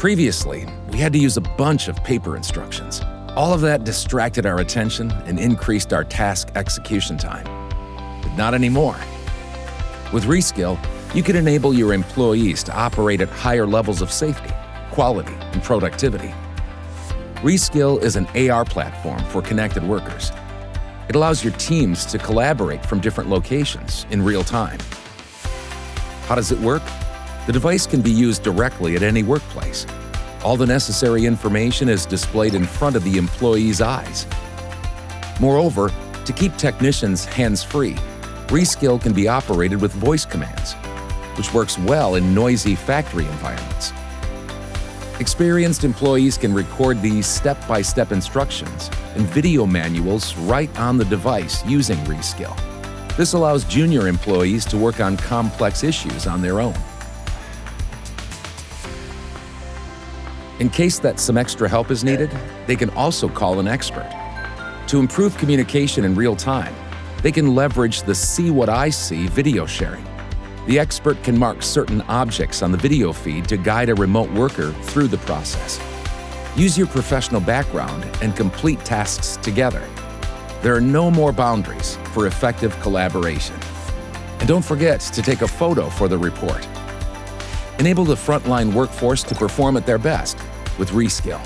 Previously, we had to use a bunch of paper instructions. All of that distracted our attention and increased our task execution time. But not anymore. With Reskill, you can enable your employees to operate at higher levels of safety, quality, and productivity. Reskill is an AR platform for connected workers. It allows your teams to collaborate from different locations in real time. How does it work? The device can be used directly at any workplace. All the necessary information is displayed in front of the employee's eyes. Moreover, to keep technicians hands-free, Reskill can be operated with voice commands, which works well in noisy factory environments. Experienced employees can record these step-by-step instructions and video manuals right on the device using Reskill. This allows junior employees to work on complex issues on their own. In case that some extra help is needed, they can also call an expert. To improve communication in real time, they can leverage the See What I See video sharing. The expert can mark certain objects on the video feed to guide a remote worker through the process. Use your professional background and complete tasks together. There are no more boundaries for effective collaboration. And don't forget to take a photo for the report. Enable the frontline workforce to perform at their best with Reskill.